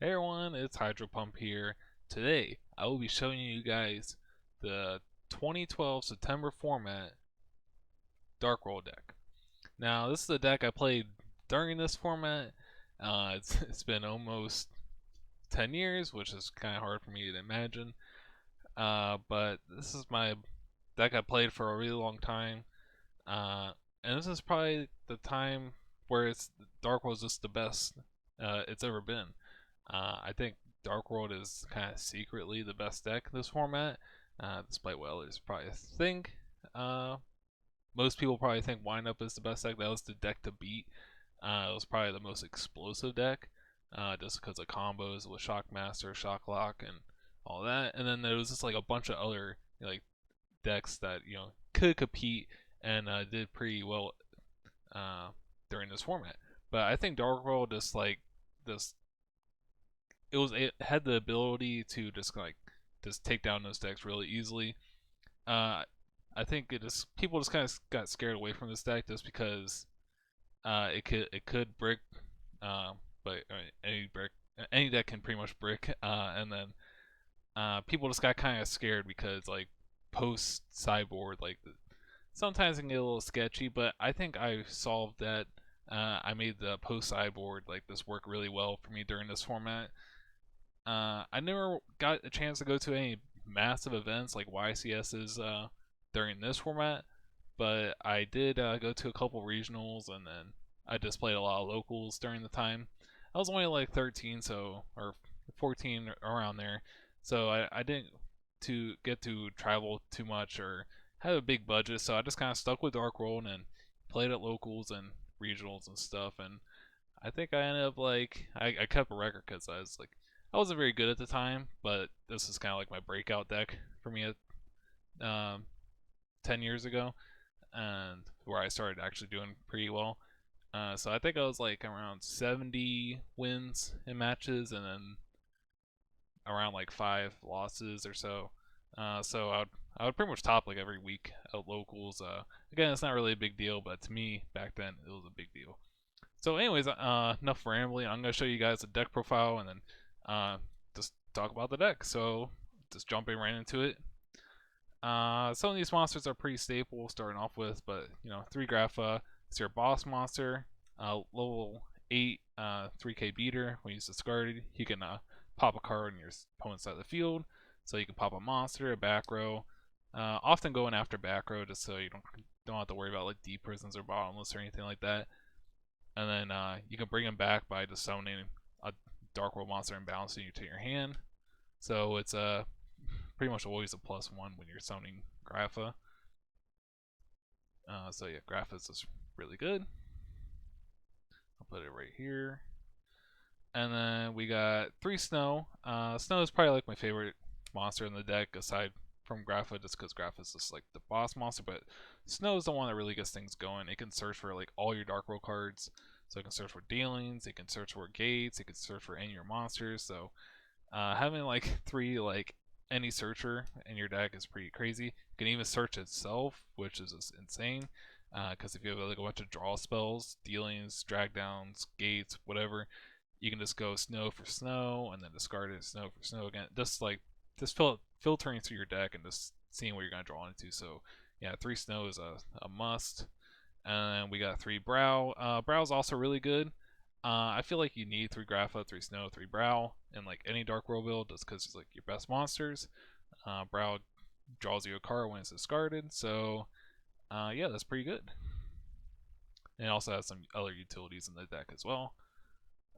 Hey everyone, it's Hydro Pump here. Today, I will be showing you guys the 2012 September format Dark Roll deck. Now, this is the deck I played during this format. It's been almost 10 years, which is kind of hard for me to imagine. But this is my deck I played for a really long time. And this is probably the time where Dark Roll is just the best it's ever been. I think Dark World is kind of secretly the best deck in this format, despite what others probably think. Uh, Most people probably think Wind Up is the best deck. That was the deck to beat. It was probably the most explosive deck, just because of combos with Shockmaster, Shocklock, and all that. And then there was just like a bunch of other like decks that could compete and did pretty well uh, during this format. But I think Dark World just like this it had the ability to just take down those decks really easily. Uh, I think people just kind of got scared away from this deck just because it could brick, but any deck can pretty much brick, and then people just got kind of scared because like post sideboard sometimes it can get a little sketchy, but I think I solved that. I made the post sideboard like this work really well for me during this format. I never got a chance to go to any massive events like YCS's during this format, but I did go to a couple regionals, and then I just played a lot of locals during the time. I was only like 13, or 14 around there, so I didn't to get to travel too much or have a big budget, so I just kind of stuck with Dark World and played at locals and regionals and stuff. And I think I ended up I kept a record because I wasn't very good at the time, but this is kind of like my breakout deck for me at 10 years ago, and where I started actually doing pretty well. So I think I was like around 70 wins in matches, and then around like 5 losses or so. So I would pretty much top like every week at locals. Again, it's not really a big deal, but to me back then it was a big deal. So, anyways, enough rambling. I'm gonna show you guys the deck profile and then just talk about the deck. So, just jumping right into it. Some of these monsters are pretty staple starting off with, but 3 Grapha is your boss monster. Level 8, 3K beater. When he's discarded, he can pop a card on your opponent's side of the field. So you can pop a monster, a back row. Often going after back row just so you don't have to worry about like deep prisons or bottomless or anything like that. And then you can bring him back by just summoning a Dark World monster and balancing you to your hand. So it's pretty much always a +1 when you're summoning Grapha. So yeah, Grapha is just really good. I'll put it right here. And then we got 3 Snow. Snow is probably like my favorite monster in the deck aside from Grapha, just because Grapha is just like the boss monster, but Snow is the one that really gets things going. It can search for like all your Dark World cards, so it can search for dealings, it can search for gates, it can search for any of your monsters. So having like 3 like any searcher in your deck is pretty crazy. You can even search itself, which is just insane. Because if you have like a bunch of draw spells, dealings, drag downs, gates, whatever, you can just go snow for snow and then discard it snow for snow again. Just filtering through your deck and just seeing what you're gonna draw into. So yeah, 3 snow is a must. And we got 3 brow. Brow is also really good. I feel like you need 3 Grapha, 3 snow, 3 brow in like any Dark World build just because it's like your best monsters. Brow draws you a card when it's discarded. So yeah, that's pretty good. And it also has some other utilities in the deck as well.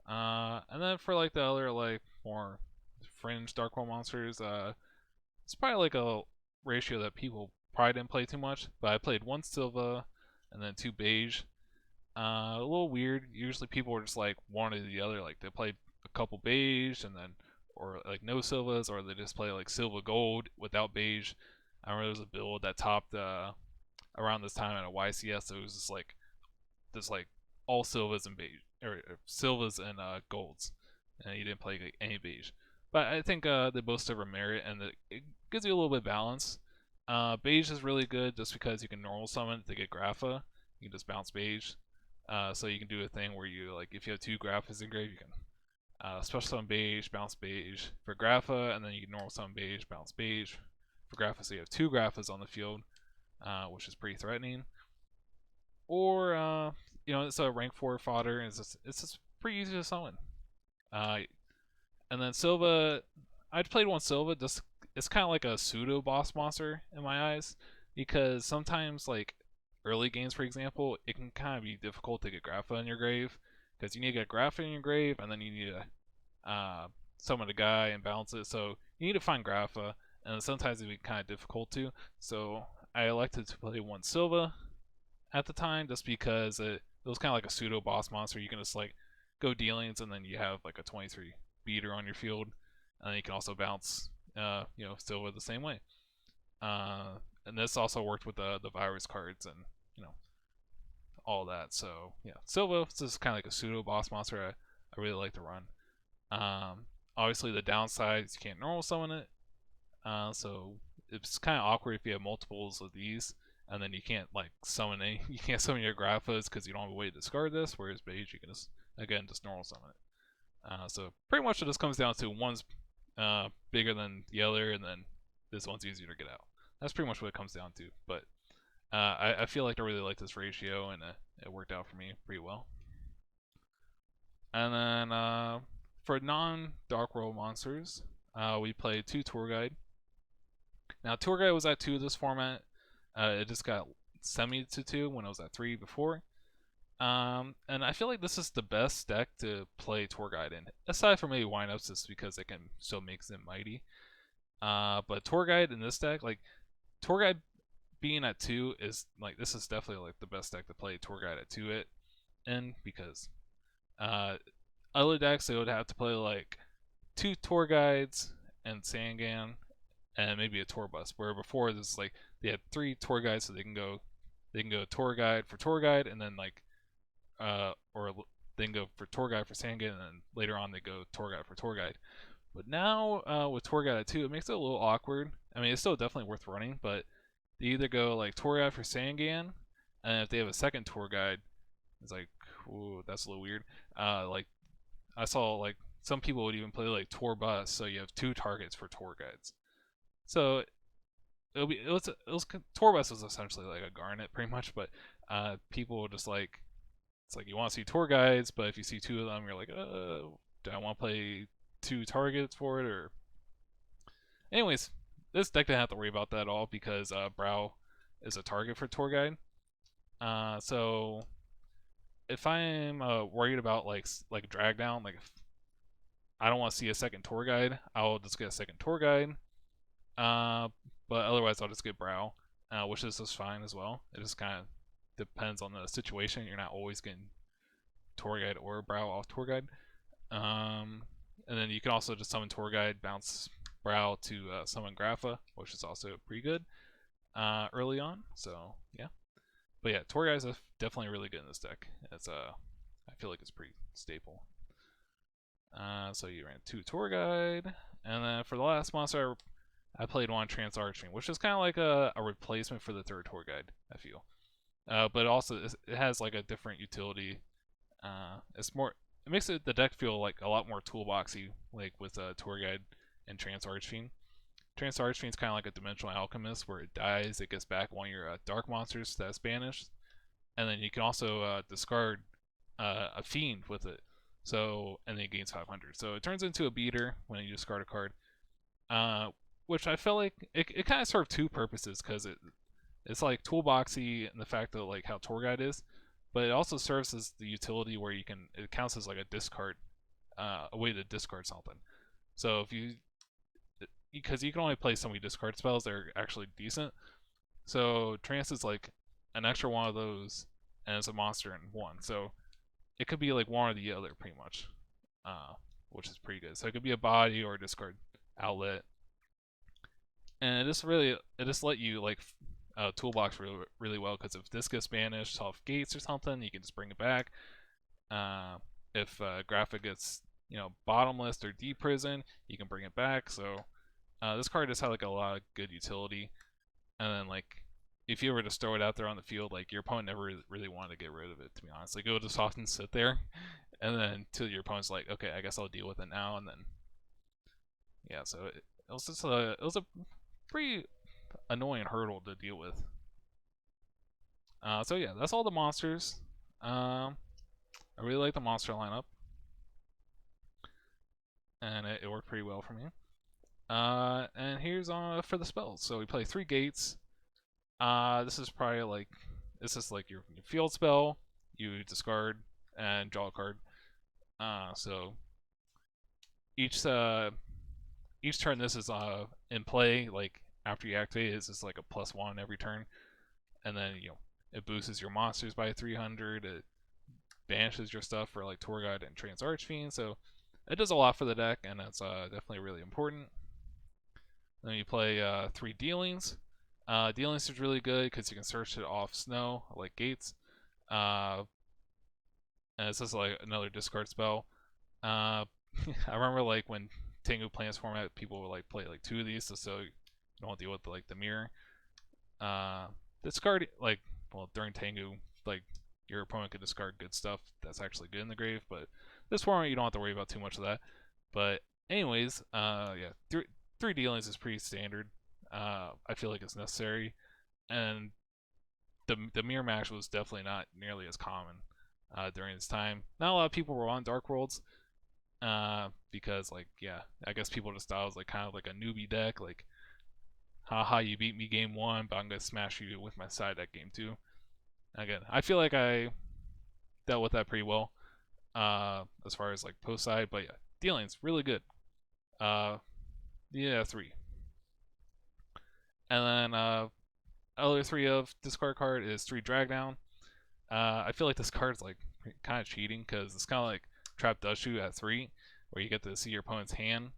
And then for like the other like more fringe Dark World monsters, it's probably like a ratio that people probably didn't play too much. But I played 1 Silva and then 2 Beige. A little weird. Usually people are just like one or the other. Like they play a couple Beige and then, or like no Silvas, or they just play like Silva Gold without Beige. I remember there was a build that topped around this time at a YCS. So it was just like all Silvas and Beige, or Silvas and Golds, and you didn't play like, any Beige. But I think they both serve a merit, and it gives you a little bit of balance. Beige is really good just because you can normal summon to get Grapha. You can just bounce Beige. So you can do a thing where you like if you have 2 Graphas in grave, you can special summon beige, bounce beige for Grapha, and then you can normal summon beige, bounce beige for Grapha, so you have 2 Graphas on the field, which is pretty threatening. Or, it's a rank 4 fodder, and it's just pretty easy to summon. And then Silva, I'd played one Silva, just it's kind of like a pseudo boss monster in my eyes, because sometimes, like, early games, for example, it can kind of be difficult to get Grapha in your grave, because you need to get Grapha in your grave, and then you need to summon a guy and balance it, so you need to find Grapha, and sometimes it can be kind of difficult to, so I elected to play one Silva at the time, just because it was kind of like a pseudo boss monster. You can just like go dealings, and then you have like a 23 beater on your field, and then you can also bounce, Silva the same way. And this also worked with the virus cards and all that. So yeah, Silva is just kind of like a pseudo boss monster. I really like to run. Obviously the downside is you can't normal summon it. So it's kind of awkward if you have multiples of these, and then you can't like summon you can't summon your Graphas because you don't have a way to discard this. Whereas beige, you can just normal summon it. So pretty much it just comes down to one's bigger than the other, and then this one's easier to get out. That's pretty much what it comes down to. But I feel like I really like this ratio, and it worked out for me pretty well. And then for non-Dark World monsters, we played 2 Tour Guide. Now Tour Guide was at 2 this format. It just got semi to 2 when it was at 3 before. And I feel like this is the best deck to play Tour Guide in, aside from maybe Windups, just because it can still make them mighty. But Tour Guide in this deck, like Tour Guide being at 2 is like, this is definitely like the best deck to play Tour Guide at 2 in, because other decks they would have to play like 2 Tour Guides and Sangan and maybe a Tour Bus, where before this is like they had 3 Tour Guides, so they can go Tour Guide for Tour Guide, and then like or they can go for Tour Guide for Sangan, and then later on they go Tour Guide for Tour Guide. But now with Tour Guide at 2, it makes it a little awkward. I mean, it's still definitely worth running, but they either go like Tour Guide for Sangan, and if they have a second Tour Guide, it's like, ooh, that's a little weird. Like I saw like some people would even play like Tour Bus, so you have 2 targets for Tour Guides. So it was Tour Bus was essentially like a Garnet pretty much, but people will just like, it's like you want to see Tour Guides, but if you see 2 of them, you're like, do I want to play 2 targets for it? Or anyways, this deck didn't have to worry about that at all, because Brow is a target for Tour Guide. So if I'm worried about like drag down, like if I don't want to see a second Tour Guide, I'll just get a second Tour Guide. But otherwise I'll just get Brow, which is just fine as well. It just kind of depends on the situation. You're not always getting Tour Guide or Brow off Tour Guide. And then you can also just summon Tour Guide, bounce Brow to summon Grapha, which is also pretty good early on. So yeah, but yeah, Tour Guide is definitely really good in this deck. It's I feel like it's pretty staple. So you ran 2 Tour Guide, and then for the last monster, I played one Trance Arching, which is kind of like a replacement for the 3rd Tour Guide, I feel. But also it has like a different utility. It makes the deck feel like a lot more toolboxy, like with Tour Guide and Trance Archfiend. Trance Archfiend is kind of like a Dimensional Alchemist, where it dies, it gets back one of your dark monsters that's banished, and then you can also discard a Fiend with it. So, and then it gains 500. So it turns into a beater when you discard a card. Which I felt like it kind of served 2 purposes, because it's like toolboxy in the fact that like how Tour Guide is, but it also serves as the utility where it counts as like a discard, a way to discard something. So because you can only play so many discard spells that are actually decent, so Trance is like an extra one of those, and it's a monster in one, so it could be like one or the other pretty much, which is pretty good. So it could be a body or a discard outlet, and it just let you like toolbox really well, because if this gets banished off gates or something, you can just bring it back. If Graphic gets bottomless or deprison, you can bring it back. So this card just had like a lot of good utility, and then like if you were to throw it out there on the field, like your opponent never really wanted to get rid of it. To be honest, like it would just often sit there, and then till your opponent's like, okay, I guess I'll deal with it now, and then yeah. So it was just a pretty annoying hurdle to deal with. So yeah, that's all the monsters. I really like the monster lineup, and it worked pretty well for me. And here's for the spells. So we play 3 gates. This is probably like your field spell. You discard and draw a card. So each turn this is in play. Like after you activate it, it's like a +1 every turn, and then it boosts your monsters by 300. It banishes your stuff for like Tour Guide and Trans Archfiend. So it does a lot for the deck, and it's definitely really important. Then you play 3 dealings. Dealings is really good because you can search it off snow, like gates. And it's just like another discard spell. I remember like when Tengu Plants format, people would like play like 2 of these so you don't deal with like the mirror. Discard during Tengu, like your opponent could discard good stuff that's actually good in the grave, but this format you don't have to worry about too much of that. But anyways, yeah, three dealings is pretty standard. I feel like it's necessary, and the mirror match was definitely not nearly as common during this time. Not a lot of people were on Dark Worlds because I guess people just thought it was like kind of like a newbie deck, like haha, you beat me game 1, but I'm gonna smash you with my side deck game 2. Again, I feel like I dealt with that pretty well as far as like post side, but yeah, dealings really good. Yeah, 3. And then other 3 of discard card is 3 drag down. I feel like this card's like kind of cheating because it's kind of like Trap Dushu at 3, where you get to see your opponent's hand.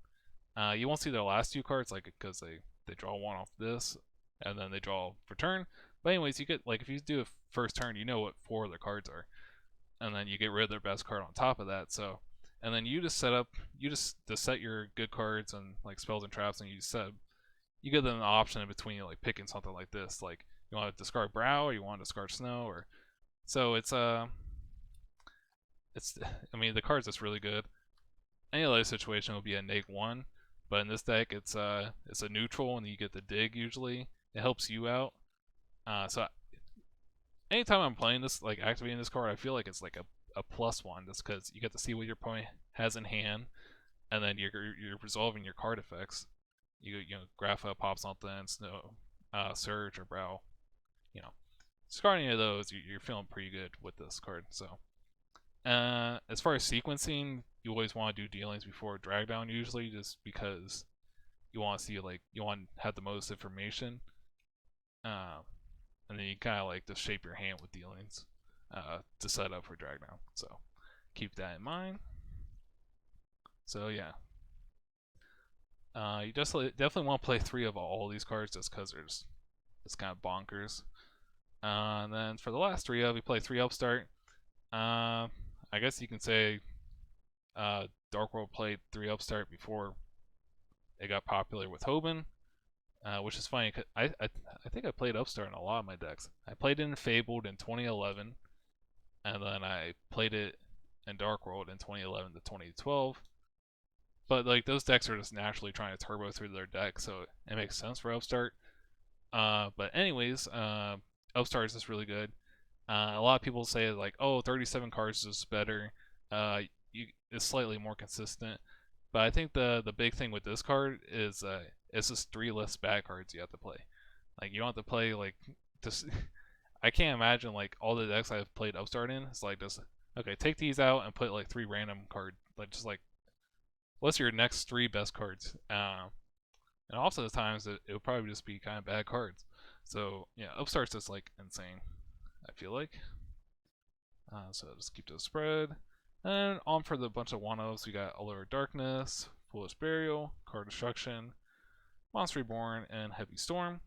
You won't see their last 2 cards, like because they draw 1 off this, and then they draw for turn. But anyways, you get like if you do a first turn, you know what 4 of their cards are, and then you get rid of their best card on top of that. So, and then you just set your good cards and like spells and traps, and you give them an option in between like picking something like this, like you want to discard Brow or you want to discard Snow, or so it's I mean the card's just really good. Any other situation would be a -1, but in this deck it's a neutral and you get the dig usually. It helps you out. So anytime I'm playing this, like activating this card, I feel like it's like a +1 just because you get to see what your opponent has in hand, and then you're resolving your card effects. You Grapha, pop something, Snow, Surge, or Brow. Discarding any of those, you're feeling pretty good with this card. So, as far as sequencing, you always want to do dealings before drag down usually, just because you want to see you want to have the most information, and then you kind of like just shape your hand with dealings to set up for drag down. So keep that in mind. So yeah. You definitely want to play 3 of all these cards just because it's kind of bonkers. And then for the last 3 we play 3 Upstart. I guess you can say Dark World played 3 Upstart before it got popular with Hoban, which is funny. Cause I think I played Upstart in a lot of my decks. I played it in Fabled in 2011, and then I played it in Dark World in 2011 to 2012. But like those decks are just naturally trying to turbo through their deck, so it makes sense for Upstart. But anyways, Upstart is just really good. A lot of people say like, oh, 37 cards is better. It's slightly more consistent. But I think the big thing with this card is it's just 3 less bad cards you have to play. Like you don't have to play like just. I can't imagine like all the decks I've played Upstart in. It's like just okay, take these out and put like 3 random cards, like just like what's your next 3 best cards? And also the times it will probably just be kind of bad cards. So yeah, Upstart's just like insane, I feel like. So just keep the spread. And on for the bunch of 1-0s, we got Allure of Darkness, Foolish Burial, Card Destruction, Monster Reborn, and Heavy Storm.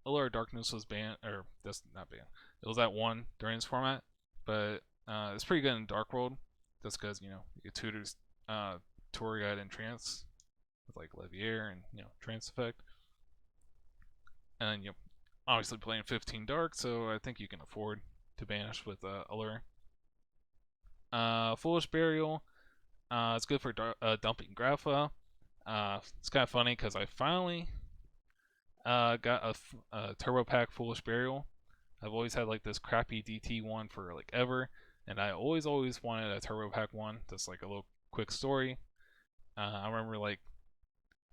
Allure of Darkness was banned, or that's not banned. It was at 1 during this format, but it's pretty good in Dark World, just because you get tutors, Tour Guide and Trance with like Levier and Trance Effect. And obviously playing 15 dark, so I think you can afford to banish with Allure. Foolish Burial. It's good for dumping Grapha. It's kind of funny because I finally got a Turbo Pack Foolish Burial. I've always had like this crappy DT one for like ever, and I always wanted a Turbo Pack one. Just like a little quick story. I remember like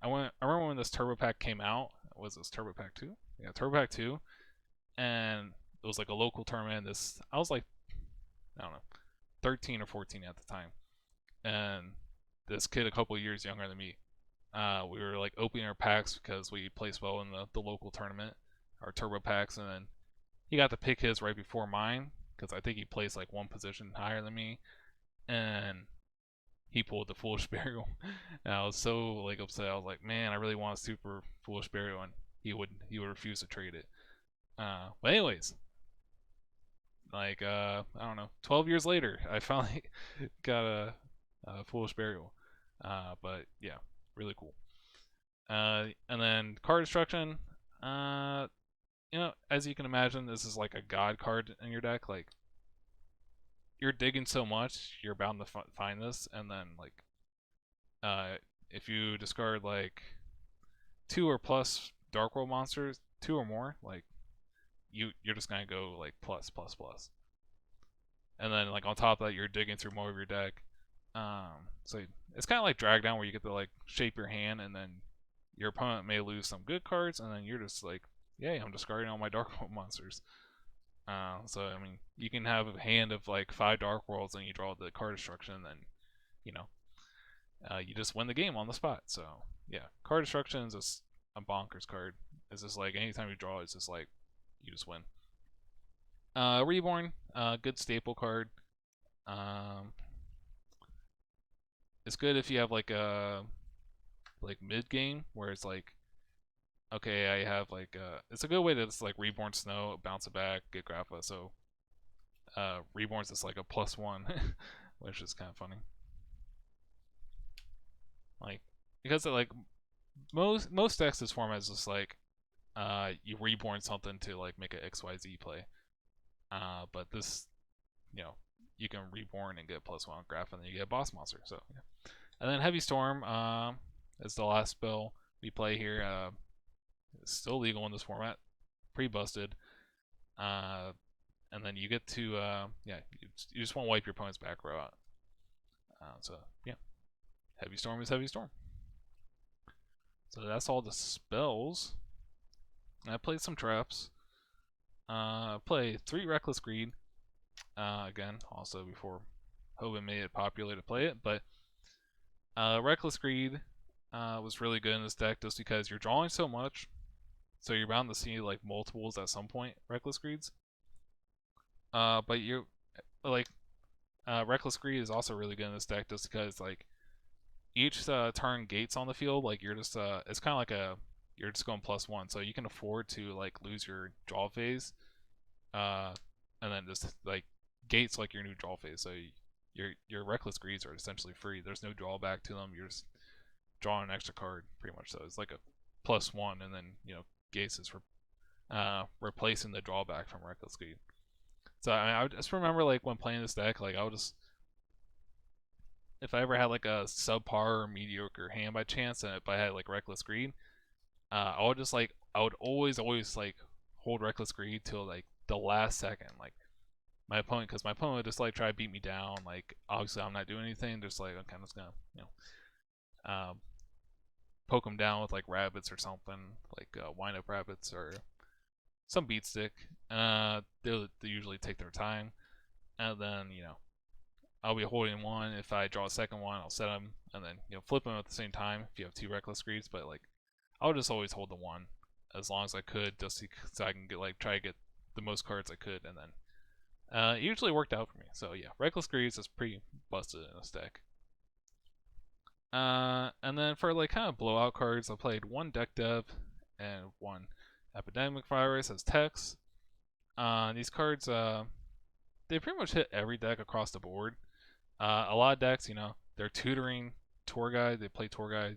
I remember when this Turbo Pack came out. Was this Turbo Pack 2? Yeah, Turbo Pack 2, and it was like a local tournament. This I was like, I don't know, 13 or 14 at the time, and this kid a couple years younger than me. We were like opening our packs because we placed well in the local tournament, our turbo packs, and then he got to pick his right before mine because I think he placed like one position higher than me, and he pulled the Foolish Burial. And I was so like upset. I was like, man, I really want a super Foolish Burial, and he would refuse to trade it. But anyways, like I don't know, 12 years later, I finally got a Foolish Burial. But yeah, really cool. And then card destruction. Uh, as you can imagine, this is like a god card in your deck. Like you're digging so much, you're bound to find this, and then like, if you discard like 2 or plus Dark World monsters, 2 or more, like you're just gonna go like plus plus plus, and then like on top of that, you're digging through more of your deck. So it's kind of like drag down where you get to like shape your hand, and then your opponent may lose some good cards, and then you're just like, yay, I'm discarding all my Dark World monsters. So I mean, you can have a hand of like 5 Dark Worlds, and you draw the card destruction, and then you know, you just win the game on the spot. So yeah, card destruction is just a bonkers card. It's just like anytime you draw, it's just like you just win. Reborn, good staple card. Um, it's good if you have like a like mid game where it's like, okay, I have like it's a good way to just like Reborn Snow, bounce it back, get Grappa. So Reborn's just like a +1, which is kind of funny. Like because like most decks this format is just like you Reborn something to like make a XYZ play. But this, you know, you can Reborn and get +1 Graph, and then you get a boss monster. So yeah. And then Heavy Storm is the last spell we play here. It's still legal in this format, pretty busted. And then you get to yeah, you just want to wipe your opponent's back row out. So yeah, Heavy Storm is Heavy Storm. So that's all the spells. And I played some traps. I played 3 Reckless Greed. Again, also before Hoban made it popular to play it, but Reckless Greed was really good in this deck just because you're drawing so much, so you're bound to see like multiples at some point. Reckless Greeds, but you like Reckless Greed is also really good in this deck just because like each turn gates on the field, like you're just it's kind of like you're just going +1, so you can afford to like lose your draw phase, and then just like gates like your new draw phase. So your Reckless Greeds are essentially free. There's no drawback to them. You're just drawing an extra card pretty much. So it's like a +1, and then gates is replacing the drawback from Reckless Greed. So I just remember like when playing this deck, like I would just, if I ever had like a subpar or mediocre hand by chance, and if I had like Reckless Greed, I would just like I would always like hold Reckless Greed till like the last second, like my opponent, because my opponent would just like try to beat me down. Like obviously I'm not doing anything, just like okay, I'm just gonna poke them down with like rabbits or something, like wind up rabbits or some beat stick. They usually take their time, and then I'll be holding one. If I draw a second one, I'll set them, and then flip them at the same time if you have 2 Reckless Greeds. But like I would just always hold the one as long as I could, just so I can get like try to get the most cards I could, and then it usually worked out for me. So yeah, Reckless Greeds is pretty busted in this deck. And then for like kind of blowout cards, I played 1 Deck Dev and 1 Epidemic Virus as text. These cards, they pretty much hit every deck across the board. A lot of decks, they're tutoring Tour Guide. They play Tour Guide.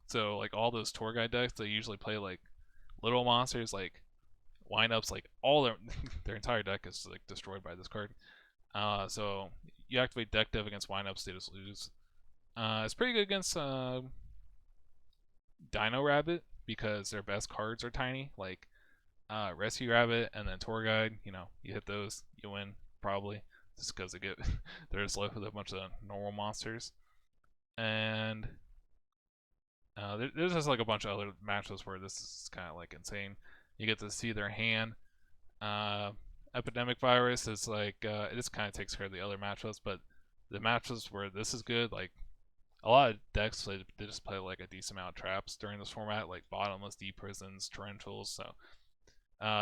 So like all those Tour Guide decks, they usually play like little monsters like windups, like all their entire deck is like destroyed by this card. So you activate deck dev against windups, they just lose. It's pretty good against Dino Rabbit because their best cards are tiny, like Rescue Rabbit and then Tour Guide. You know, you hit those, you win probably, just because they get they're just left with a bunch of normal monsters. And there's just like a bunch of other matchups where this is kind of like insane. You get to see their hand. Uh, Epidemic Virus is like it just kind of takes care of the other matchups, but the matchups where this is good, like a lot of decks they just play like a decent amount of traps during this format, like bottomless, deep prisons, torrentials. So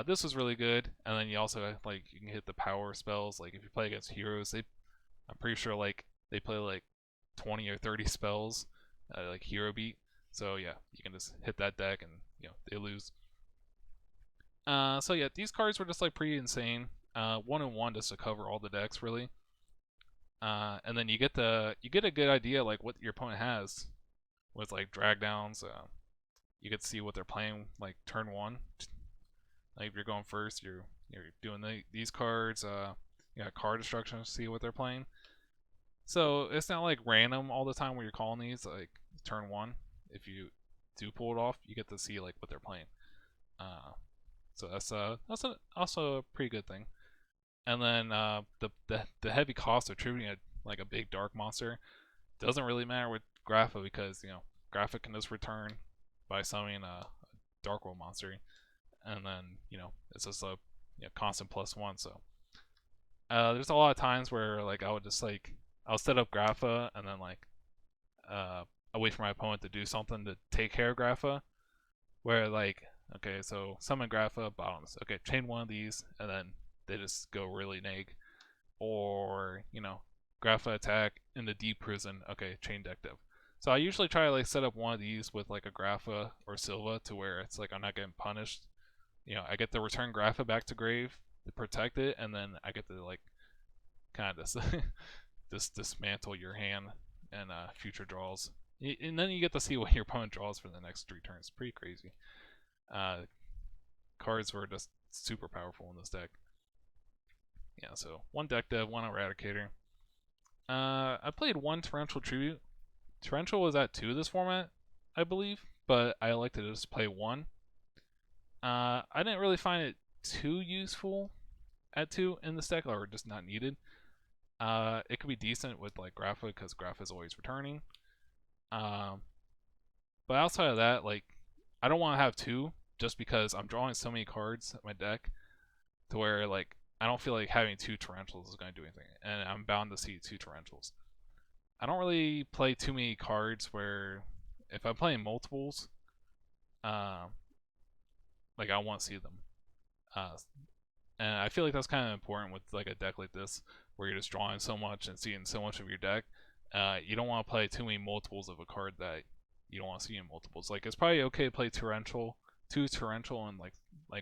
this was really good. And then you also like you can hit the power spells. Like if you play against heroes, I'm pretty sure like they play like 20 or 30 spells, like hero beat. So yeah, you can just hit that deck and they lose. So yeah, these cards were just like pretty insane. 1-1 just to cover all the decks really. And then you get a good idea like what your opponent has with like drag downs. You get to see what they're playing like turn one. Like if you're going first, you're doing these cards. You got card destruction to see what they're playing. So it's not like random all the time when you're calling these. Like turn one, if you do pull it off, you get to see like what they're playing. So that's also a pretty good thing. And then the heavy cost of tributing like a big dark monster doesn't really matter with Grapha because Grapha can just return by summoning a Dark World monster, and then it's just a constant +1. So there's a lot of times where like I would just like I'll set up Grapha and then like I wait for my opponent to do something to take care of Grapha, where like okay, so summon Grapha bottoms. Okay, chain one of these, and then they just go really neg. Or Grapha attack in the deep prison. Okay, chain deck dev. So I usually try to like set up one of these with like a Grapha or Silva to where it's like I'm not getting punished. I get to return Grapha back to grave to protect it, and then I get to like kind of just dismantle your hand and future draws. And then you get to see what your opponent draws for the next 3 turns. Pretty crazy. Cards were just super powerful in this deck. Yeah, so 1 deck dev, 1 Eradicator. I played 1 Torrential Tribute. Torrential was at 2 this format, I believe, but I elected to just play 1. I didn't really find it too useful at 2 in this deck, or just not needed. It could be decent with like Grapha because Grapha is always returning. But outside of that, like I don't want to have 2 just because I'm drawing so many cards at my deck to where like I don't feel like having 2 Torrentials is going to do anything, and I'm bound to see 2 Torrentials. I don't really play too many cards where if I'm playing multiples, like I want to see them. And I feel like that's kind of important with like a deck like this, where you're just drawing so much and seeing so much of your deck. You don't want to play too many multiples of a card that you don't want to see in multiples. Like it's probably okay to play Torrential, 2 Torrential, and like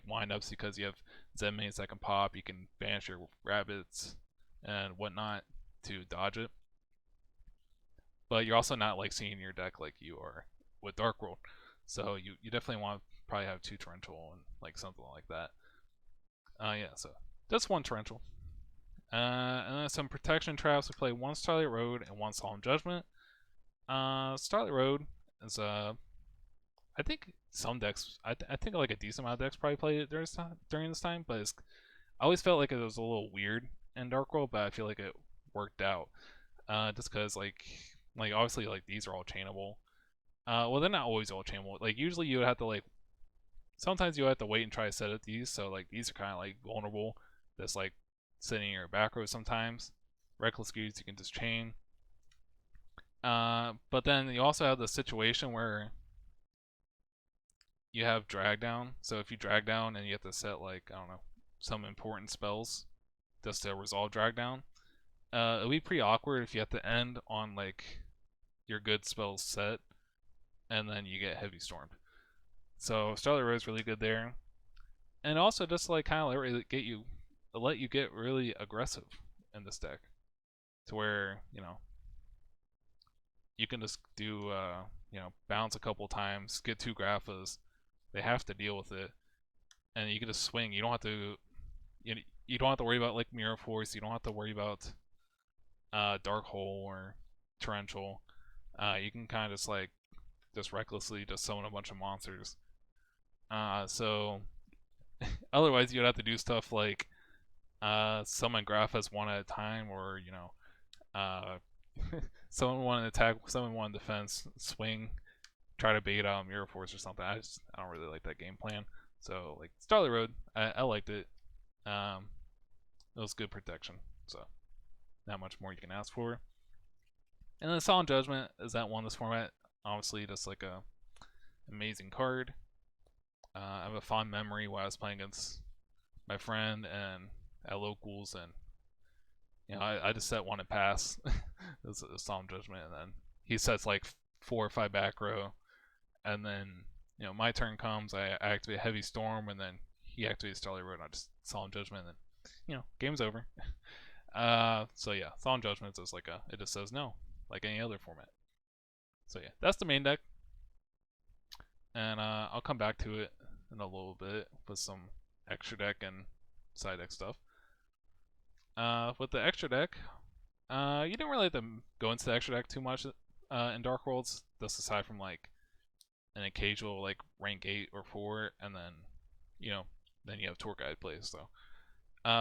windups because you have Zen mains that can pop. You can banish your rabbits and whatnot to dodge it. But you're also not like seeing your deck like you are with Dark World. So you definitely want to probably have 2 Torrential and like something like that. Yeah, so that's 1 Torrential. And then some protection traps. We play 1 Starlight Road and 1 Solemn Judgment. Starlight Road is I think some decks, I think like a decent amount of decks probably played it during this time, but I always felt like it was a little weird in Dark World, but I feel like it worked out. Just because like obviously like these are all chainable. Well, they're not always all chainable. Like usually you would have to like sometimes you have to wait and try to set up these. So like these are kind of like vulnerable. That's like sitting in your back row sometimes. Reckless Greeds you can just chain. But then you also have the situation where you have drag down. So if you drag down and you have to set like I don't know some important spells just to resolve drag down, it'll be pretty awkward if you have to end on like your good spells set and then you get heavy stormed. So Starlight Road is really good there, and also just like kind of let you get really aggressive in this deck, to where you can just do bounce a couple times, get 2 Graphas, they have to deal with it, and you can just swing. You don't have to you don't have to worry about like Mirror Force. You don't have to worry about Dark Hole or Torrential. You can kind of just recklessly just summon a bunch of monsters. So otherwise you'd have to do stuff like summon Graphas one at a time, or summon one attack, summon one defense, swing, try to bait out Mirror Force or something. I don't really like that game plan. So like Starlight Road, I liked it. It was good protection. So not much more you can ask for. And then Solemn Judgment is that one this format. Obviously, just like a amazing card. I have a fond memory while I was playing against my friend and at locals, and I just set one to pass. It was a Solemn Judgment, and then he sets like 4 or 5 back row, and then my turn comes. I activate Heavy Storm, and then he activates Starlight Road, and I just Solemn Judgment, and then game's over. So yeah, Solemn Judgment is like it just says no, like any other format. So yeah, that's the main deck, and I'll come back to it in a little bit with some extra deck and side deck stuff. With the extra deck, you didn't really have to go into the extra deck too much in Dark Worlds, just aside from like an occasional like rank 8 or 4, and then then you have tour guide plays. So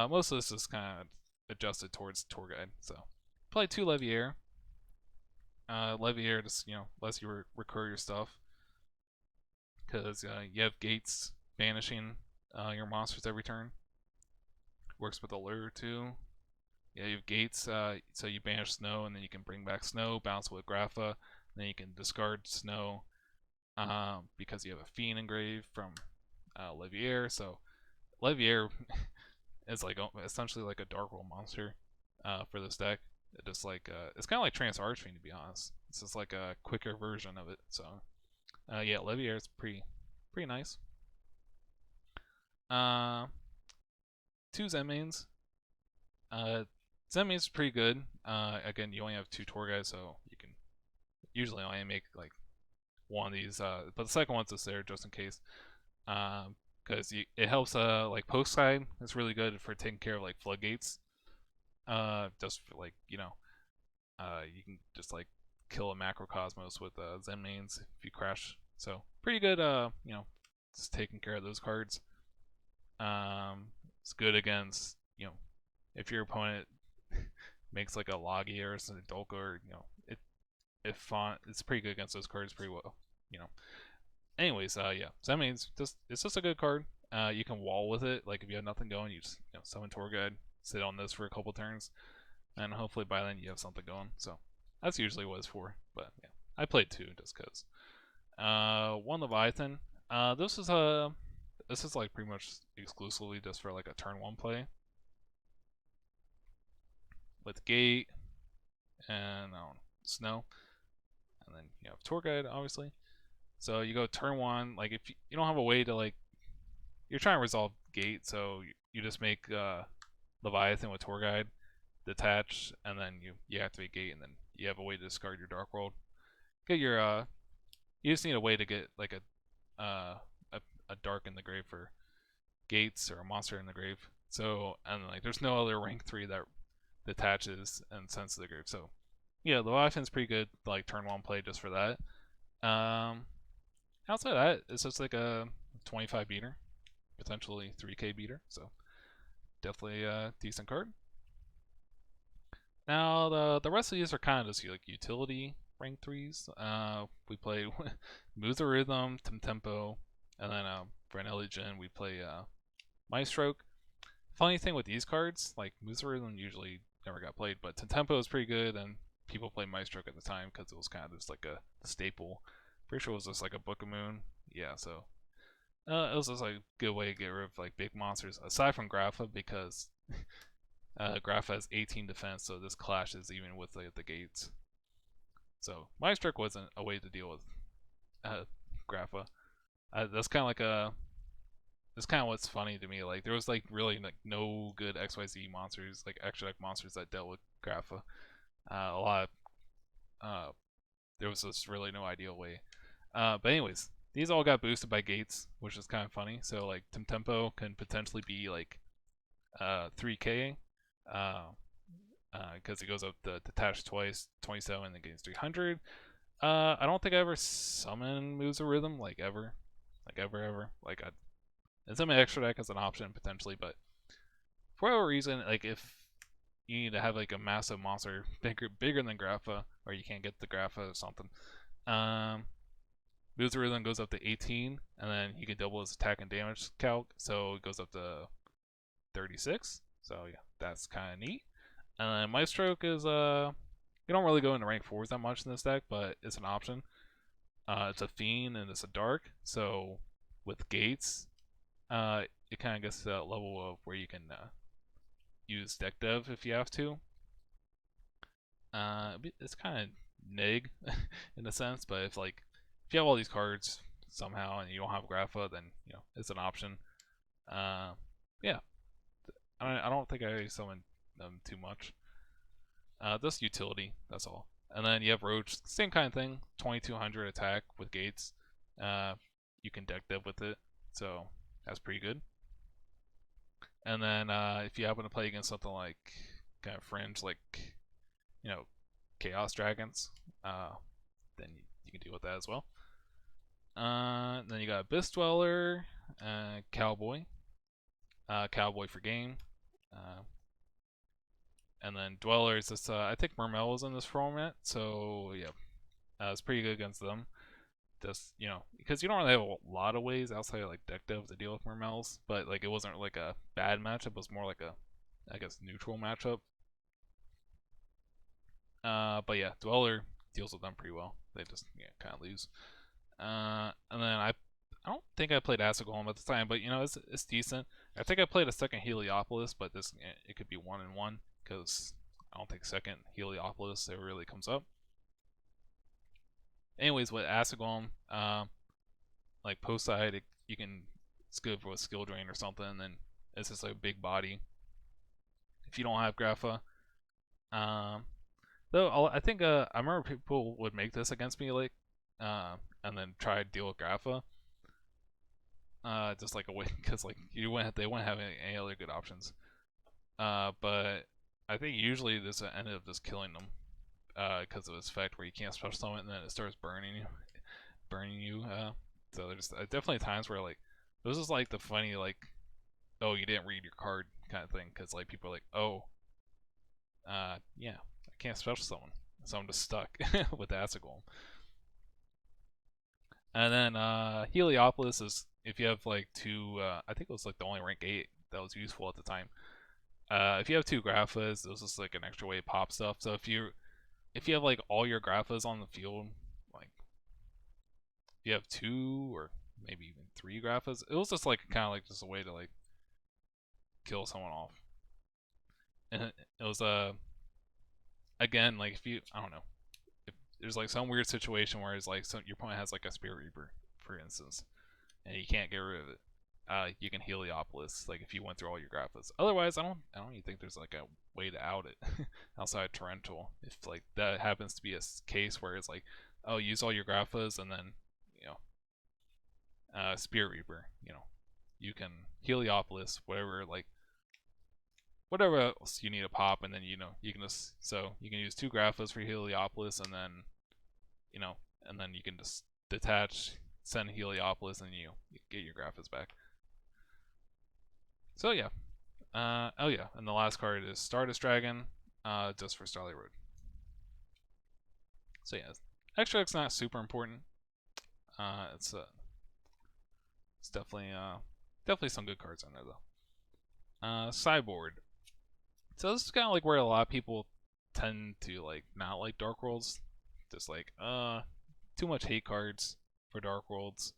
most of this is kind of adjusted towards tour guide. So play 2 Leviair. Leviair just lets you recur your stuff, because you have gates banishing your monsters every turn. Works with Allure too. Yeah, you have gates, so you banish Snow, and then you can bring back Snow, bounce with Grapha, and then you can discard Snow because you have a Fiend engraved from Leviair. So Leviair is like essentially like a Dark World monster for this deck. It just it's kind of like Trance Archfiend, to be honest. It's just like a quicker version of it. So yeah, Leviair is pretty nice. 2 Zen mains. Zen mains is pretty good. Again, you only have 2 tour guys, so you can usually only make like one of these. But the second one's just there just in case. Because it helps like post side. It's really good for taking care of like floodgates. Just for, like you can just like kill a Macrocosmos with Zen mains if you crash. So pretty good. Just taking care of those cards. It's good against if your opponent makes like a Logia or a Dolka, or it's pretty good against those cards pretty well. Anyways, yeah, so that means it's just a good card. You can wall with it. Like if you have nothing going, you just summon Tour Guide, sit on this for a couple turns, and hopefully by then you have something going. So that's usually what it's for. But yeah, I played 2 just cause. 1 Leviathan. This is like pretty much exclusively just for like a turn 1 play with gate and Snow, and then you have Tour Guide obviously. So you go turn 1, like if you don't have a way to like, you're trying to resolve gate, so you just make Leviathan with Tour Guide, detach, and then you activate gate, and then you have a way to discard your Dark World. Get your you just need a way to get like a dark in the grave for gates, or a monster in the grave. So, and like there's no other rank 3 that detaches and sends to the grave. So yeah, Leviathan's pretty good like turn 1 play just for that. Outside of that, it's just like a 25 beater, potentially 3k beater, so definitely a decent card. Now the rest of these are kind of just like utility rank 3s. We play Musa Rhythm, Tempo, and then for an Elysian we play Maestroke. Funny thing with these cards, like Musa Rhythm usually never got played, but Tempo is pretty good, and people played Maestroke at the time because it was kind of just like a staple. Pretty sure it was just like a Book of Moon. Yeah, so it was just like a good way to get rid of like big monsters, aside from Grapha, because Grapha has 18 defense, so this clashes even with the gates. So Maestroke wasn't a way to deal with Grapha. That's kind of like that's kind of what's funny to me. Like there was like really like no good XYZ monsters, like extra deck monsters that dealt with Grapha. A lot of there was just really no ideal way. But anyways, these all got boosted by gates, which is kind of funny. So like Tempo can potentially be like 3k, because it goes up the detach twice, 27, and gains 300. I don't think I ever summon moves of rhythm like ever, ever. Like I, it's in my extra deck as an option potentially, but for whatever reason, like if you need to have like a massive monster bigger than Grapha, or you can't get the Grapha or something, moves of rhythm goes up to 18, and then he can double his attack and damage calc, so it goes up to 36. So yeah, that's kind of neat. And then Maestroke is you don't really go into rank 4s that much in this deck, but it's an option. It's a fiend and it's a dark, so with gates, it kind of gets to that level of where you can use deck dev if you have to. It's kind of nig in a sense, but if you have all these cards somehow and you don't have Grapha, then it's an option. Yeah, I don't think I summon them too much. Just utility, that's all. And then you have Roach, same kind of thing, 2200 attack with gates. You can deck dev with it, so that's pretty good. And then if you happen to play against something like kind of fringe, like Chaos Dragons, then you can deal with that as well. Then you got Abyss Dweller, Cowboy, Cowboy for game, and then Dwellers. This I think Mermel is in this format, so yeah, it's pretty good against them. Just because you don't really have a lot of ways outside of like deck dev to deal with Mermels, but like it wasn't like a bad matchup. It was more like a, I guess, neutral matchup. But yeah, Dweller deals with them pretty well. They just kind of lose. And then I don't think I played Acid Golem at the time, but it's decent. I think I played a second Heliopolis, but this it could be 1-1 because I don't think second Heliopolis ever really comes up. Anyways, with Acid Golem, like post side, you can skip with Skill Drain or something, and then it's just like a big body. If you don't have Grapha, though I think I remember people would make this against me like, and then try to deal with Grapha. Just like a way, because like they wouldn't have any other good options. But I think usually this ended up just killing them, because of its effect where you can't special summon and then it starts burning you. So there's definitely times where like this is like the funny like, oh, you didn't read your card kind of thing, because like people are like, oh, yeah, I can't special summon, so I'm just stuck with Acid Golem. And then Heliopolis is if you have like two, I think it was like the only rank 8 that was useful at the time. If you have two Graphas, it was just like an extra way to pop stuff. So if you have like all your Graphas on the field, like if you have 2 or maybe even 3 Graphas, it was just like kind of like just a way to like kill someone off. And it was again, like if you, I don't know, if there's like some weird situation where it's like your opponent has like a Spirit Reaper, for instance, and you can't get rid of it, you can Heliopolis like if you went through all your Graphas. Otherwise, I don't even think there's like a way to out it outside Torrential. If like that happens to be a case where it's like, oh, use all your Graphas and then Spirit Reaper, you can Heliopolis whatever else you need to pop, and then you can just you can use 2 Graphas for Heliopolis, and then you can just detach, send Heliopolis, and you get your Graphas back. So yeah, oh yeah, and the last card is Stardust Dragon, just for Starlight Road. So yeah, extra deck's not super important. It's definitely some good cards in there though. Sideboard. So this is kind of like where a lot of people tend to like not like Dark Worlds, just like too much hate cards for Dark Worlds.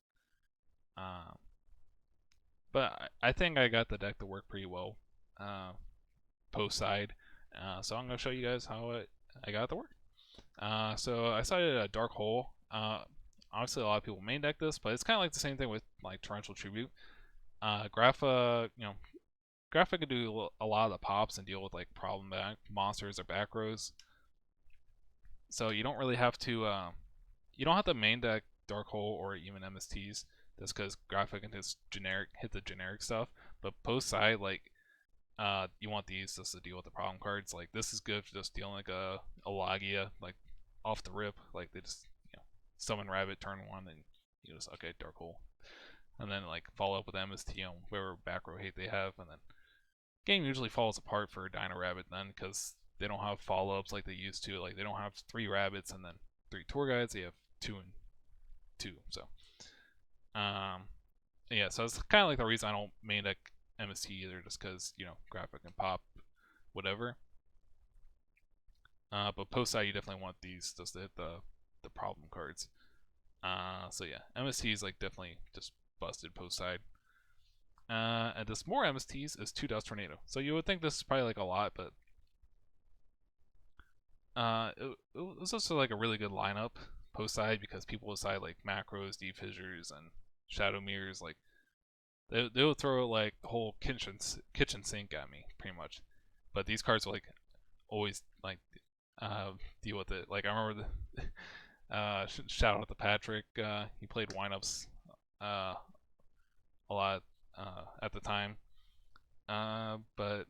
But I think I got the deck to work pretty well post side. So I'm gonna show you guys how I got it to work. So I started a Dark Hole. Obviously a lot of people main deck this, but it's kind of like the same thing with like Torrential Tribute. Grapha, Grapha could do a lot of the pops and deal with like problematic monsters or back rows. So you don't really have to, you don't have to main deck Dark Hole or even MSTs, just because graphic and hit the generic stuff. But post side, like you want these just to deal with the problem cards. Like this is good for just dealing like a Logia, like off the rip. Like they just summon Rabbit turn 1 and you just okay Dark Hole, and then like follow up with MST on whatever back row hate they have, and then game usually falls apart for Dino Rabbit then because they don't have follow ups like they used to. Like they don't have 3 rabbits and then 3 tour guides. They have 2 and 2. So yeah, so it's kind of like the reason I don't main deck MST either, just because graphic and pop, whatever. But post side you definitely want these just to hit the problem cards. So yeah, MST is like definitely just busted post side. And just more MSTs is 2 Dust Tornado. So you would think this is probably like a lot, but it was also like a really good lineup post side because people would side like macros, deep fissures, and shadow mirrors. Like they would throw like the whole kitchen sink at me pretty much. But these cards were like always like deal with it. Like I remember the shout out to Patrick. He played windups a lot at the time. But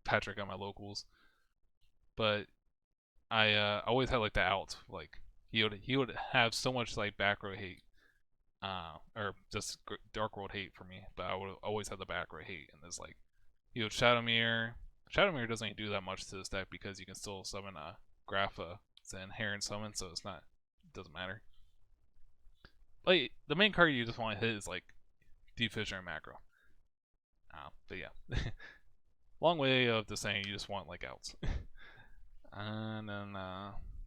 Patrick got my locals. But I always had like the outs. Like he would have so much like back row hate, or just Dark World hate for me. But I would always have the back row hate, and there's like he would Shadow Mirror. Shadow Mirror doesn't do that much to this deck because you can still summon a Grapha. It's an inherent summon, so it doesn't matter. Like the main card you just want to hit is like Deep Fissure and Macro. But yeah, long way of just saying you just want like outs. And then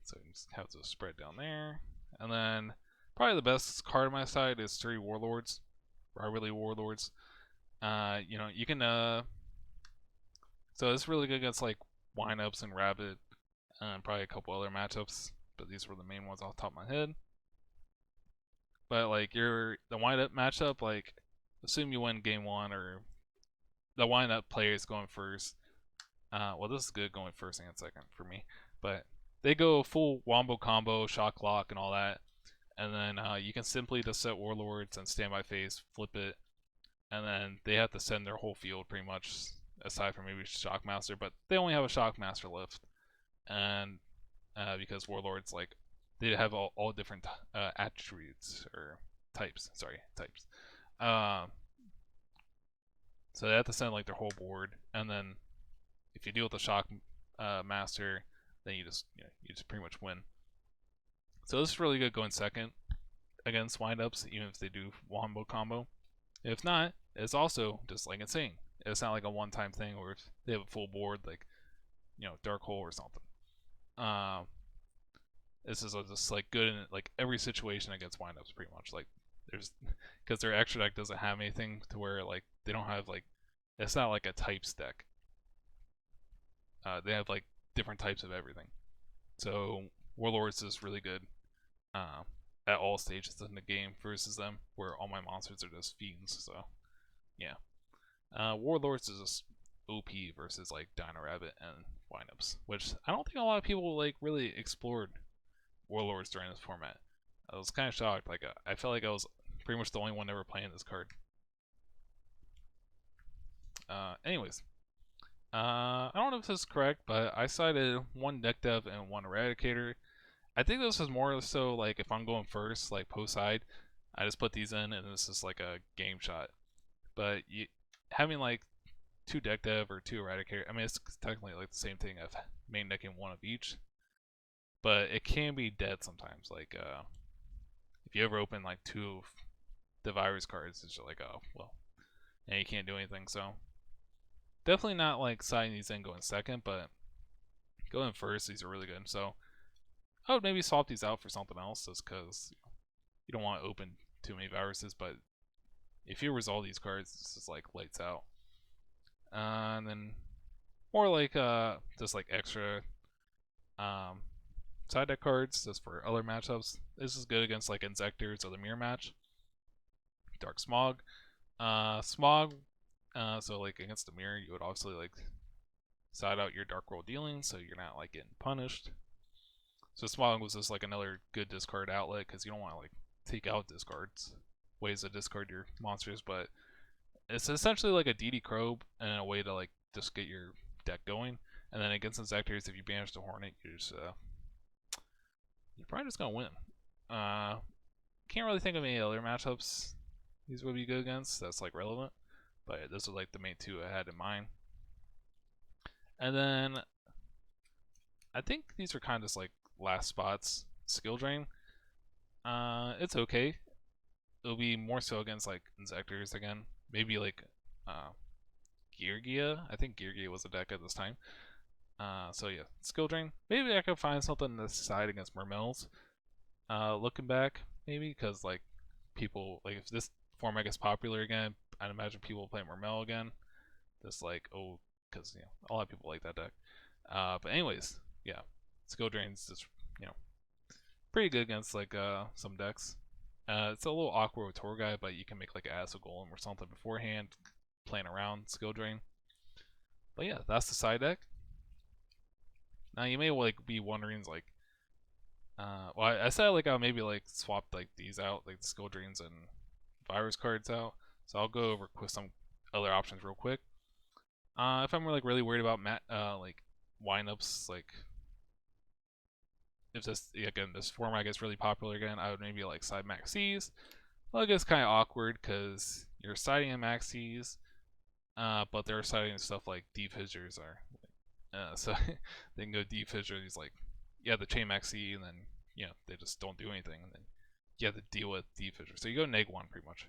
so you just have the spread down there, and then probably the best card on my side is 3 Warlords, Rivalry Warlords. You can so it's really good against like windups and Rabbit, and probably a couple other matchups, but these were the main ones off the top of my head. But like the windup matchup, like assume you win game 1 or the windup player is going first. Well, this is good going first and second for me, but they go full wombo combo, shock lock, and all that, and then you can simply just set Warlords and standby phase, flip it, and then they have to send their whole field pretty much, aside from maybe Shockmaster, but they only have a Shockmaster left, and because Warlords like they have all different attributes or types. Sorry, types. So they have to send like their whole board, and then if you deal with the Shock Master, then you just pretty much win. So this is really good going second against windups, even if they do wombo combo. If not, it's also just like insane. It's not like a one-time thing, or if they have a full board, like Dark Hole or something. This is just like good in like every situation against windups, pretty much. Like there's because their extra deck doesn't have anything to where like they don't have like it's not like a types deck. They have like different types of everything. So Warlords is really good at all stages in the game versus them, where all my monsters are just fiends. So yeah, Warlords is just OP versus like Dino Rabbit and windups, which I don't think a lot of people like really explored Warlords during this format. I was kind of shocked. Like I felt like I was pretty much the only one ever playing this card. Anyways. I don't know if this is correct, but I cited 1 deck dev and 1 eradicator. I think this is more so like if I'm going first, like post side, I just put these in and this is like a game shot. But having like 2 deck dev or 2 eradicator, I mean it's technically like the same thing of main decking 1 of each, but it can be dead sometimes. Like if you ever open like 2 of the virus cards, it's just like oh well, and you can't do anything. So definitely not like siding these in going second, but going first, these are really good. So I would maybe swap these out for something else just because you don't want to open too many viruses, but if you resolve these cards, it's just like lights out. And then more like just like extra side deck cards just for other matchups. This is good against like Insectors or the Mirror match. Dark Smog. Smog, so like against the Mirror, you would obviously like side out your Dark World dealings so you're not like getting punished. So Smog was just like another good discard outlet because you don't want to like take out discards, ways to discard your monsters, but it's essentially like a DD Crow and a way to like just get your deck going. And then against Insectors, if you banish the Hornet, you're probably just gonna win. Can't really think of any other matchups these would be good against that's like relevant, but those are like the main two I had in mind. And then I think these are kind of just like last spots. Skill Drain. It's okay. It'll be more so against like Insectors again. Maybe like Geargia. I think Geargia was a deck at this time. So yeah, Skill Drain. Maybe I could find something to side against Mermels. Looking back, maybe because like people like if this format gets popular again, I'd imagine people will play Mermel again. Just like because a lot of people like that deck. But anyways, yeah, Skill Drain's just pretty good against like some decks. It's a little awkward with Tour Guide, but you can make like an Acid Golem or something beforehand, playing around Skill Drain. But yeah, that's the side deck. Now you may like be wondering like, well I said like I'll maybe like swap like these out, like the Skill Drains and Virus cards out. So I'll go over with some other options real quick. If I'm like really worried about like windups, like if this format gets really popular again, I would maybe like side Maxis. Well, it gets kind of awkward because you're siding in Maxis, but they're siding stuff like Deep Fissures are. So they can go Deep Fissures like the chain Maxi, and then they just don't do anything, and then you have to deal with Deep Fissures. So you go -1 pretty much.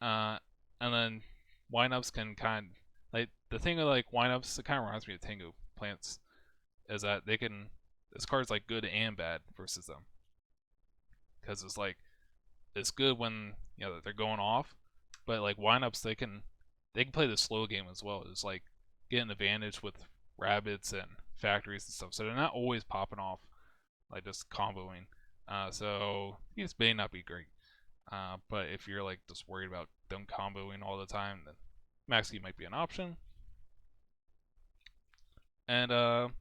And then windups can kind of like the thing with like windups. It kind of reminds me of Tango Plants, is that they can this card's like good and bad versus them, because it's like it's good when they're going off, but like windups they can play the slow game as well. It's like get an advantage with rabbits and factories and stuff, so they're not always popping off like just comboing. So these may not be great. But if you're like just worried about them comboing all the time, then Maxi might be an option. And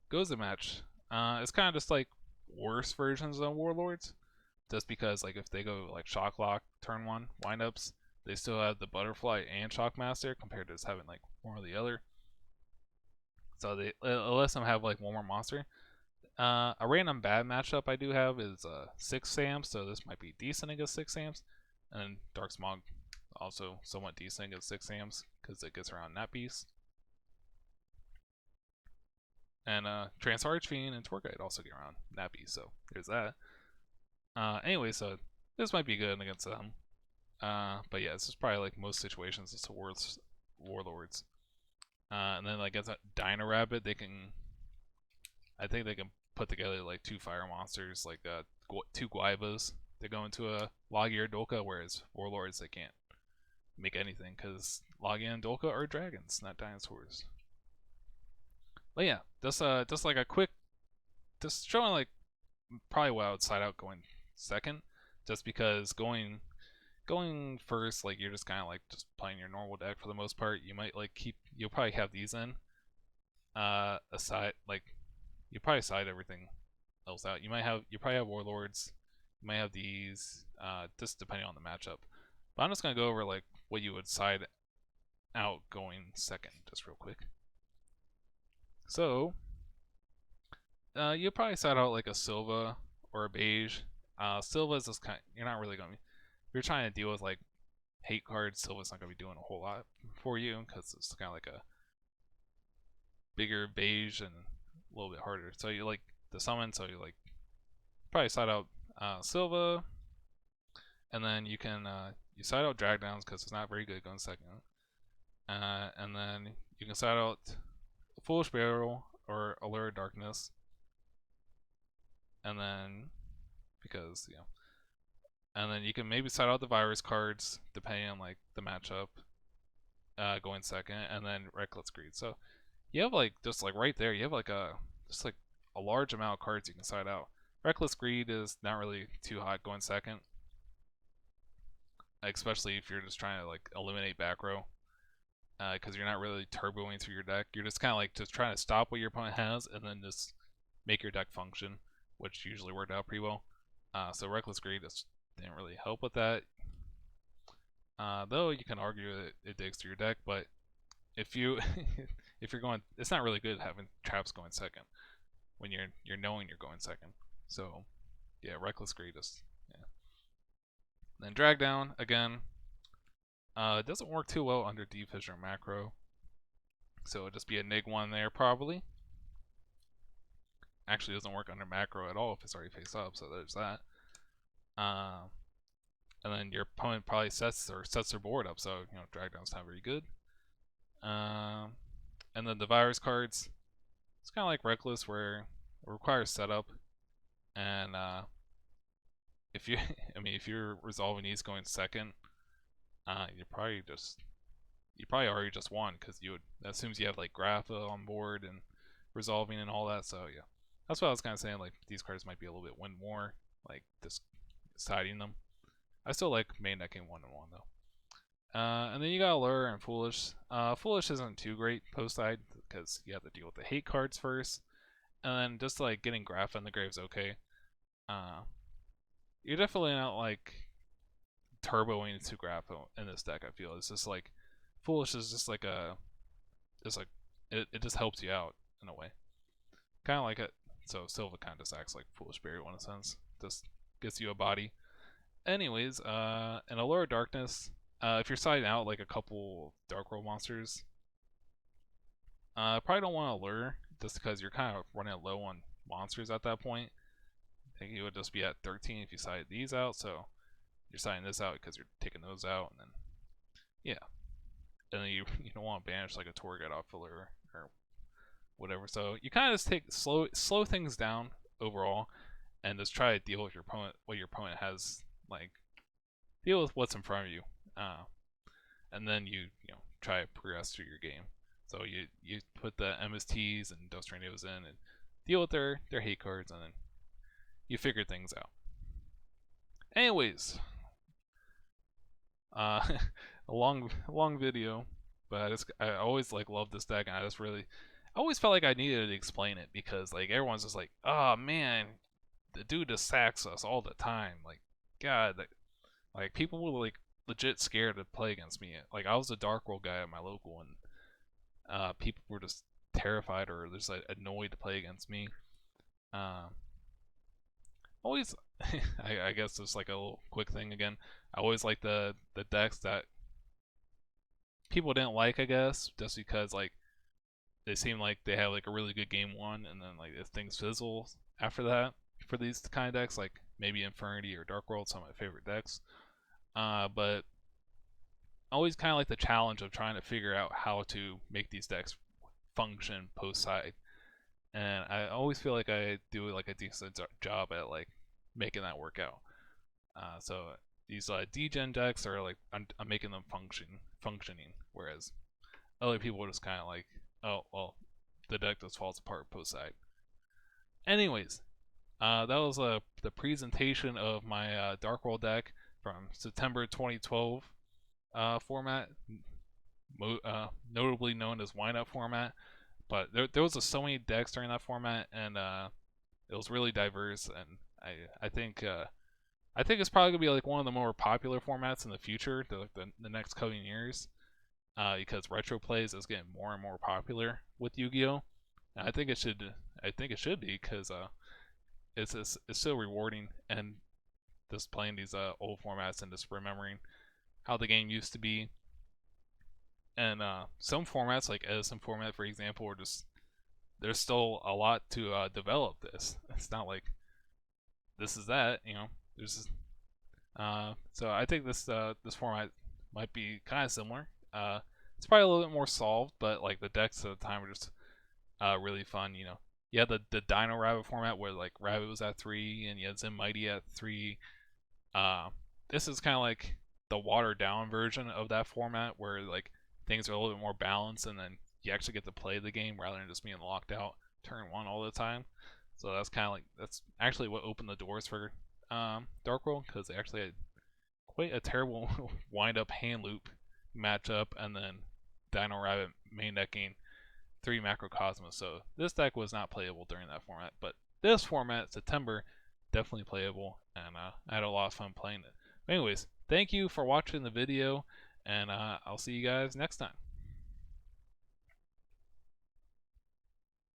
goes the match. It's kind of just like worse versions of Warlords, just because like if they go like Shock Lock turn 1 windups, they still have the Butterfly and Shockmaster compared to just having like one or the other. So they unless them have like one more monster. A random bad matchup I do have is 6 Sams, so this might be decent against 6 Sams. And Dark Smog also somewhat decent against 6 Sams because it gets around that piece. And Trance Archfiend and Tour Guide also get around that piece, so there's that. Anyway, so this might be good against them. But yeah, this is probably like most situations it's towards Warlords. And then like as a Dino Rabbit, I think they can put together like 2 fire monsters, like 2 Guaivas. They go into a Logia or Dolka, whereas Warlords they can't make anything because Logia and Dolka are dragons, not dinosaurs. But yeah, just like a quick, just showing like probably what I would side out going second, just because going first, like you're just kind of like just playing your normal deck for the most part. You might like you'll probably have these in. Aside like you probably side everything else out. You probably have Warlords. You might have these, just depending on the matchup. But I'm just gonna go over like what you would side out going second, just real quick. So, you'll probably side out like a Silva or a Beige. Silva is just you're not really gonna. If you're trying to deal with like hate cards, Silva's not gonna be doing a whole lot for you because it's kind of like a bigger Beige and a little bit harder. So you like the summon, so you like probably side out Silva, and then you can you side out Drag Downs because it's not very good going second. And then you can side out Foolish Barrel or Allure Darkness, and then because and then you can maybe side out the Virus cards depending on like the matchup, going second, and then Reckless Greed. So you have like just like right there, you have like a large amount of cards you can side out. Reckless Greed is not really too hot going second, especially if you're just trying to like eliminate back row, because you're not really turboing through your deck. You're just kind of like just trying to stop what your opponent has and then just make your deck function, which usually worked out pretty well. So Reckless Greed just didn't really help with that. Though you can argue that it digs through your deck, but if you if you're going, it's not really good having traps going second when you're knowing you're going second. So yeah, Reckless Greed is yeah. Then Drag Down again. It doesn't work too well under Deep Fissure Macro, so it'll just be a Nig 1 there probably. Actually, doesn't work under Macro at all if it's already face up, so there's that. And then your opponent probably sets their board up, so Drag Down's not very good. And then the virus cards, it's kind of like Reckless, where it requires setup, and if you, if you're resolving these going second, you probably already just won, because that assumes you have like Grapha on board and resolving and all that. So yeah, that's what I was kind of saying. Like these cards might be a little bit win more, like just siding them. I still like main decking 1-1 though. And then you got Allure and Foolish. Foolish isn't too great post side because you have to deal with the hate cards first, and then just like getting Graph in the grave's okay. You're definitely not like turboing into Graph in this deck. I feel it's just like Foolish is just like it just helps you out in a way, kind of like it. So Silva kind of just acts like Foolish Burial in a sense, just gets you a body. Anyways, in Allure Darkness, if you're siding out like a couple Dark World monsters, probably don't want to Allure just because you're kind of running low on monsters at that point. I think you would just be at 13 if you sided these out, so you're siding this out because you're taking those out, and then yeah, and then you don't want to banish like a Torghast off Allure or whatever. So you kind of just take slow things down overall, and just try to deal with what your opponent has. Like, deal with what's in front of you, and then you try to progress through your game. So you put the MSTs and Dust Tornadoes in and deal with their hate cards, and then you figure things out. Anyways, a long video, but I always like love this deck, and I always felt like I needed to explain it because like everyone's just like, oh man, the dude just sacks us all the time. Like, God, like people were like legit scared to play against me. Like I was a Dark World guy at my local, and people were just terrified or just like annoyed to play against me. Always, I guess just like a little quick thing again. I always like the decks that people didn't like, I guess, just because like they seem like they have like a really good game one, and then like if things fizzle after that for these kind of decks, like maybe Infernity or Dark World, some of my favorite decks. But always kind of like the challenge of trying to figure out how to make these decks function post side, and I always feel like I do like a decent job at like making that work out. So these degen decks are like I'm making them functioning, whereas other people are just kind of like, oh well, the deck just falls apart post side. Anyways, that was the presentation of my Dark World deck from September 2012 format, notably known as Wind Up format. But there was so many decks during that format, and it was really diverse. And I think it's probably gonna be like one of the more popular formats in the future, the next coming years, because retro plays is getting more and more popular with Yu-Gi-Oh. And I think it should be because it's so rewarding, and just playing these old formats and just remembering how the game used to be. And some formats like Edison format, for example, are just there's still a lot to develop. It's not like this is that, there's so I think this format might be kind of similar. It's probably a little bit more solved, but like the decks at the time were just really fun. You had the Dino Rabbit format where like Rabbit was at 3 and you had Zen Mighty at 3. This is kind of like the watered down version of that format where like things are a little bit more balanced, and then you actually get to play the game rather than just being locked out turn 1 all the time. So that's actually what opened the doors for Dark World, because they actually had quite a terrible wind up hand loop matchup, and then Dino Rabbit main decking 3 Macrocosmos, so this deck was not playable during that format. But this format, September, definitely playable, and I had a lot of fun playing it. But anyways, thank you for watching the video, and I'll see you guys next time.